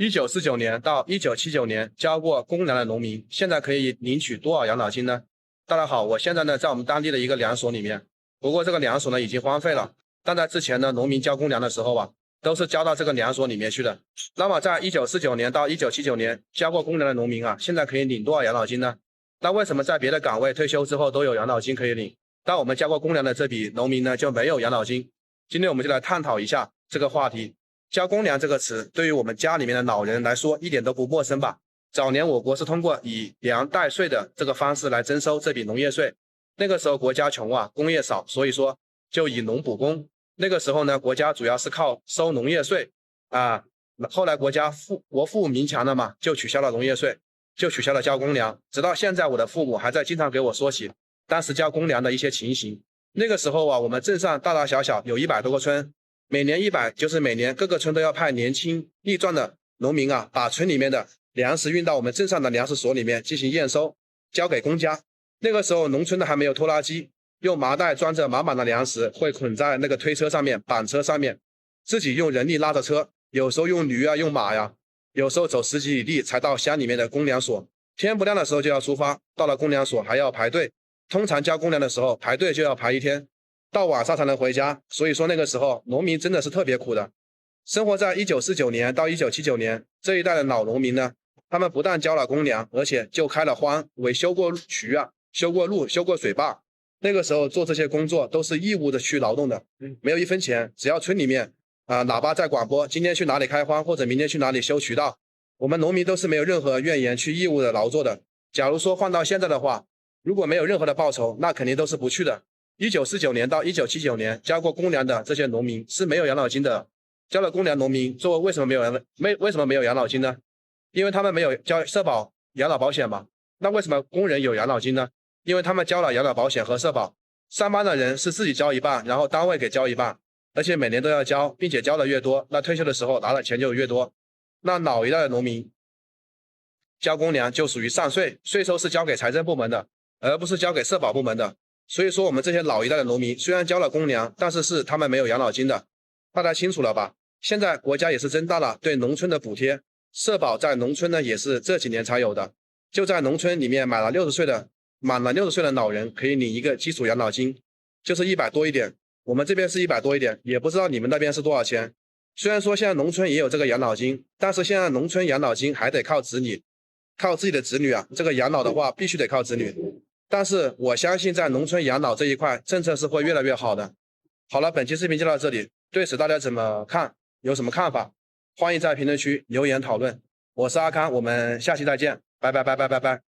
1949年到1979年交过公粮的农民，现在可以领取多少养老金呢？大家好，我现在呢在我们当地的一个粮所里面，不过这个粮所呢已经荒废了，但在之前呢，农民交公粮的时候啊，都是交到这个粮所里面去的。那么在1949年到1979年交过公粮的农民啊，现在可以领多少养老金呢？那为什么在别的岗位退休之后都有养老金可以领，但我们交过公粮的这笔农民呢就没有养老金？今天我们就来探讨一下这个话题。交公粮这个词对于我们家里面的老人来说一点都不陌生吧？早年我国是通过以粮代税的这个方式来征收这笔农业税。那个时候国家穷啊，工业少，所以说就以农补工。那个时候呢，国家主要是靠收农业税啊。后来国富民强了嘛，就取消了农业税，就取消了交公粮。直到现在，我的父母还在经常给我说起当时交公粮的一些情形。那个时候啊，我们镇上大大小小有100多个村。每年100，就是每年各个村都要派年轻力壮的农民啊，把村里面的粮食运到我们镇上的粮食所里面进行验收，交给公家。那个时候农村的还没有拖拉机，用麻袋装着满满的粮食，会捆在那个推车上面、板车上面，自己用人力拉着车，有时候用驴啊、用马呀，有时候走10几里地才到乡里面的公粮所。天不亮的时候就要出发，到了公粮所还要排队，通常交公粮的时候排队就要排1天。到晚上才能回家，所以说那个时候农民真的是特别苦的。生活在1949年到1979年这一代的老农民呢，他们不但交了公粮，而且就开了荒，为修过渠啊、修过路、修过水坝。那个时候做这些工作都是义务的去劳动的，没有1分钱，只要村里面喇叭在广播，今天去哪里开荒，或者明天去哪里修渠道，我们农民都是没有任何怨言去义务的劳作的。假如说换到现在的话，如果没有任何的报酬，那肯定都是不去的。1949年到1979年交过公粮的这些农民是没有养老金的。交了公粮农民为什么没有养老金呢？因为他们没有交社保养老保险嘛。那为什么工人有养老金呢？因为他们交了养老保险和社保。上班的人是自己交一半，然后单位给交一半，而且每年都要交，并且交的越多，那退休的时候拿的钱就越多。那老一代的农民交公粮就属于上税，税收是交给财政部门的，而不是交给社保部门的。所以说我们这些老一代的农民虽然交了公粮，但是他们没有养老金的。大家清楚了吧？现在国家也是增大了对农村的补贴，社保在农村呢也是这几年才有的。就在农村里面满了60岁的老人可以领一个基础养老金，就是100多一点。我们这边是100多一点，也不知道你们那边是多少钱。虽然说现在农村也有这个养老金，但是现在农村养老金还得靠子女，靠自己的子女啊。这个养老的话必须得靠子女。但是我相信在农村养老这一块政策是会越来越好的。好了，本期视频就到这里，对此大家怎么看？有什么看法？欢迎在评论区留言讨论。我是阿康，我们下期再见，拜拜。